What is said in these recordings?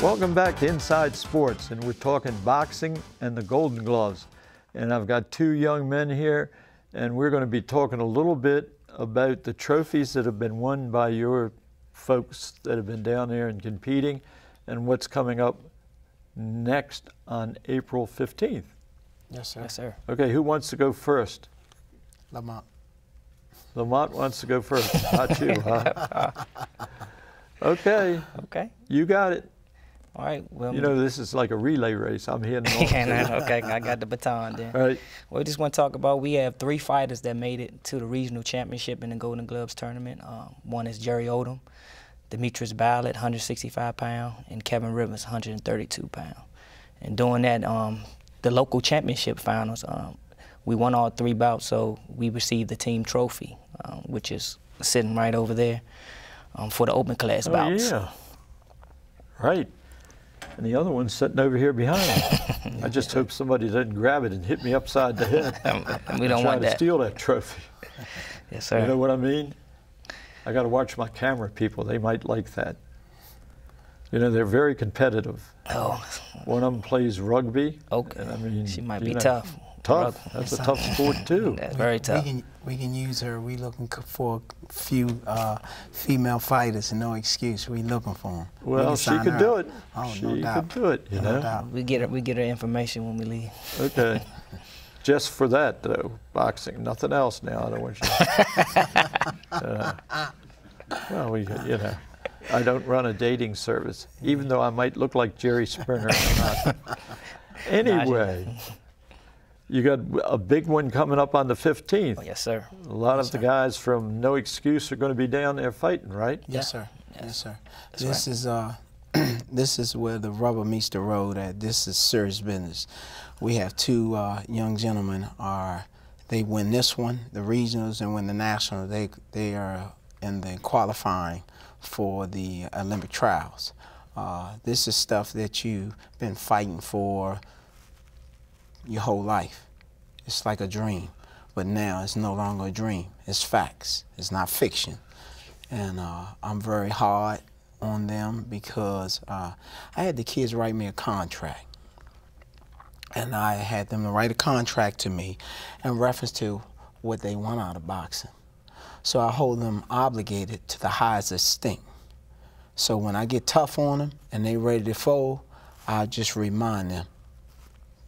Welcome back to Inside Sports, and we're talking boxing and the Golden Gloves. And I've got two young men here, and we're going to be talking a little bit about the trophies that have been won by your folks that have been down there and competing, and what's coming up next on April 15th. Yes, sir. Yes, sir. Okay, who wants to go first? Lamont. Lamont wants to go first. Not you, huh? Okay. Okay. You got it. All right. Well, You know, this is like a relay race. I'm hitting on. okay, I got the baton then. Right. Well, we just want to talk about, we have 3 fighters that made it to the regional championship in the Golden Gloves tournament. One is Jerry Odom, Demetrius Ballard, 165 pounds, and Kevin Rivers, 132 pounds. And doing that, the local championship finals, we won all 3 bouts, so we received the team trophy, which is sitting right over there for the open class bouts. Yeah. Right. And the other one's sitting over here behind me. I just hope somebody doesn't grab it and hit me upside the head. We don't want try to that. steal that trophy. Yes, sir. You know what I mean? I got to watch my camera people. They might like that. You know, they're very competitive. Oh. One of them plays rugby. Okay. And I mean, She might be know, tough. Tough. That's a tough sport too. That's very tough. We can use her. We looking for a few female fighters. No excuse. We looking for them. Well, she could do it. Oh, she no doubt. could do it. You No know. doubt. We get her information when we leave. Okay. Just for that, though, boxing. Nothing else now. I don't want you. Well, you know, I don't run a dating service, even though I might look like Jerry Springer. I'm not. Anyway, you got a big one coming up on the 15th. Oh, yes, sir. A lot of the guys from No Excuse are going to be down there fighting, right? Yes, sir. Yes, sir. That's This is this is where the rubber meets the road at. This is serious business. We have 2 young gentlemen. They win this one, the regionals, and win the national. They are in the qualifying for the Olympic trials. This is stuff that you've been fighting for your whole life. It's like a dream, but now it's no longer a dream. It's facts. It's not fiction. And I'm very hard on them because I had the kids write me a contract. And I had them to write a contract to me in reference to what they want out of boxing. So I hold them obligated to the highest extent. So when I get tough on them and they ready to fold, I just remind them,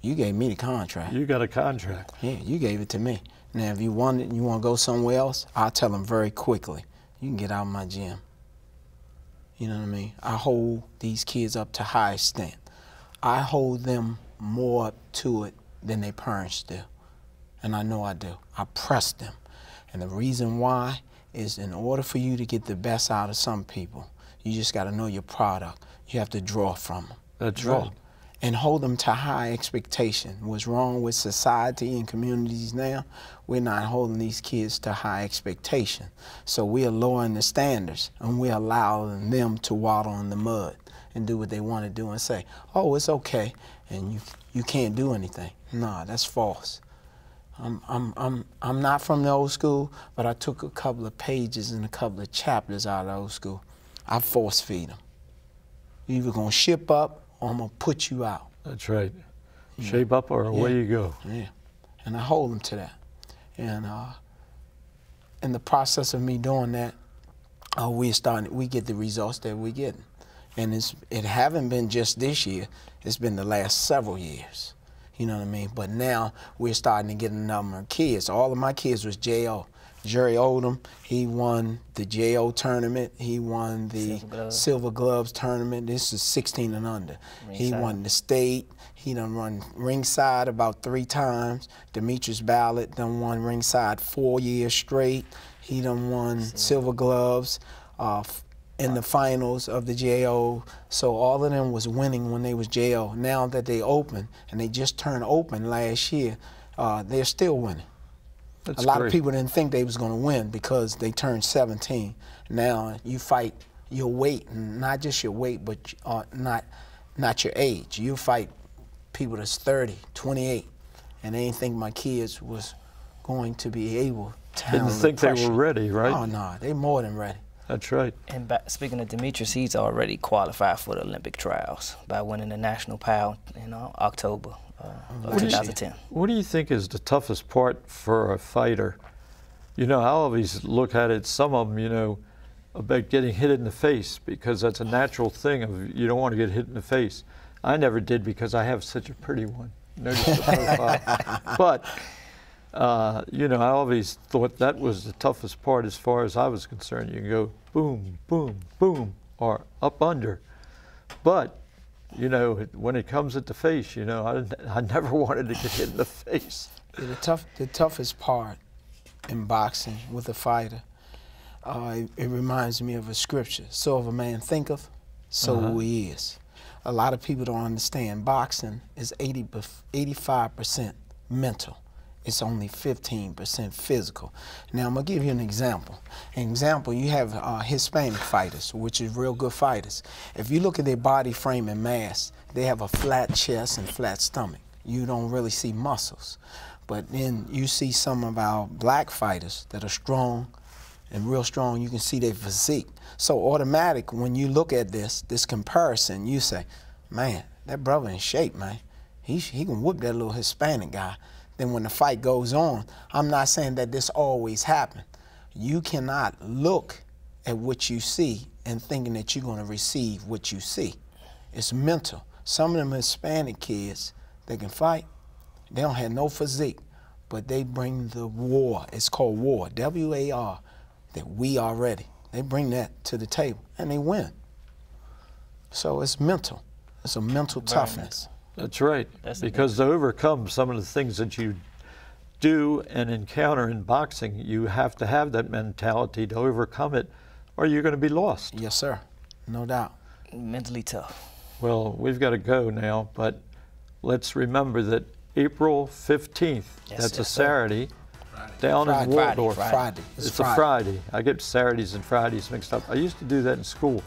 you gave me the contract. You got a contract. Yeah, you gave it to me. Now, if you want it and you want to go somewhere else, I'll tell them very quickly, you can get out of my gym. You know what I mean? I hold these kids up to high extent. I hold them more up to it than their parents do. And I know I do. I press them. And the reason why is in order for you to get the best out of some people, you just got to know your product. You have to draw from them. That's right. And hold them to high expectation. What's wrong with society and communities now? We're not holding these kids to high expectation. So we are lowering the standards, and we're allowing them to waddle in the mud and do what they want to do and say, oh, it's okay, and you can't do anything. Nah, that's false. I'm not from the old school, but I took a couple of pages and a couple of chapters out of the old school. I force feed them. You're either gonna ship up, or I'm gonna put you out. That's right. Shape up or away you go. Yeah, and I hold them to that. And in the process of me doing that, we get the results that we're getting. And it haven't been just this year, it's been the last several years. You know what I mean? But now we're starting to get a number of kids. All of my kids was JO. Jerry Odom, he won the JO tournament. He won the Silver Gloves tournament. This is 16 and under. Ringside. He won the state. He done run ringside about 3 times. Demetrius Ballard done won ringside 4 years straight. He done won Silver Gloves in the finals of the JO. So all of them was winning when they was JO. Now that they open, and they just turned open last year, they're still winning. That's a lot great. of people didn't think they was going to win because they turned 17. Now you fight your weight, and not just your weight, but not your age. You fight people that's 30, 28, and they didn't think my kids was going to be able to handle Didn't think the pressure. they were ready, right? Oh no, they more than ready. That's right. And speaking of Demetrius, he's already qualified for the Olympic trials by winning the national PAL in October of 2010. What do you think is the toughest part for a fighter? You know, I always look at it, some of them, you know, about getting hit in the face, because that's a natural thing of you don't want to get hit in the face. I never did because I have such a pretty one. Notice the profile. But, you know, I always thought that was the toughest part as far as I was concerned. You can go boom, boom, boom, or up under. But, you know, when it comes at the face, you know, I never wanted to get hit in the face. The toughest part in boxing with a fighter, it reminds me of a scripture. So if a man thinketh, so he is. A lot of people don't understand boxing is 85% mental. It's only 15% physical. Now, I'm going to give you an example. An example, you have Hispanic fighters, which is real good fighters. If you look at their body frame and mass, they have a flat chest and flat stomach. You don't really see muscles. But then you see some of our black fighters that are strong and real strong, you can see their physique. So automatic, when you look at this comparison, you say, man, that brother in shape, man. He can whoop that little Hispanic guy. Then when the fight goes on, I'm not saying that this always happens. You cannot look at what you see and thinking that you're going to receive what you see. It's mental. Some of them Hispanic kids, they can fight. They don't have no physique, but they bring the war. It's called war, W-A-R, that we are ready. They bring that to the table, and they win. So it's mental. It's a mental toughness. That's right, because to overcome some of the things that you do and encounter in boxing, you have to have that mentality to overcome it, or you're going to be lost. Yes, sir. No doubt. Mentally tough. Well, we've got to go now, but let's remember that April 15th, that's a Saturday, down in Waldorf. Friday. It's a Friday. I get Saturdays and Fridays mixed up. I used to do that in school.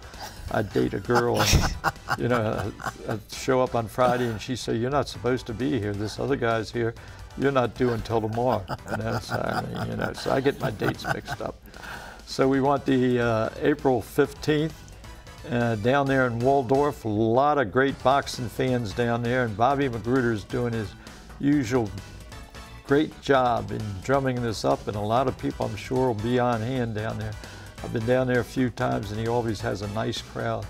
I'd date a girl, and, you know, I'd show up on Friday, and she'd say, "You're not supposed to be here. This other guy's here. You're not due until tomorrow." And that's Saturday, you know, so I get my dates mixed up. So we want the April 15th down there in Waldorf. A lot of great boxing fans down there, and Bobby Magruder's doing his usual great job in drumming this up, and a lot of people, I'm sure, will be on hand down there. I've been down there a few times, and he always has a nice crowd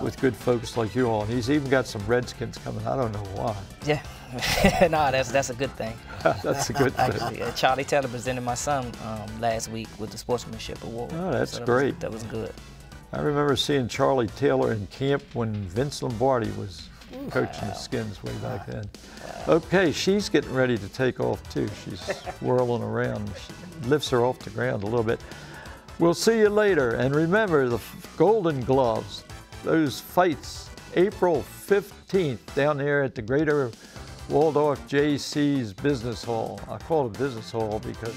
with good folks like you all. And he's even got some Redskins coming. I don't know why. Yeah, no, that's a good thing. That's a good thing. Actually, Charlie Taylor presented my son last week with the Sportsmanship Award. Oh, that's great. That was good. I remember seeing Charlie Taylor in camp when Vince Lombardi was coaching the Skins way back then. Okay, she's getting ready to take off too. She's whirling around. She lifts her off the ground a little bit. We'll see you later. And remember, the Golden Gloves, those fights, April 15th down there at the Greater Waldorf JC's Business Hall. I call it Business Hall because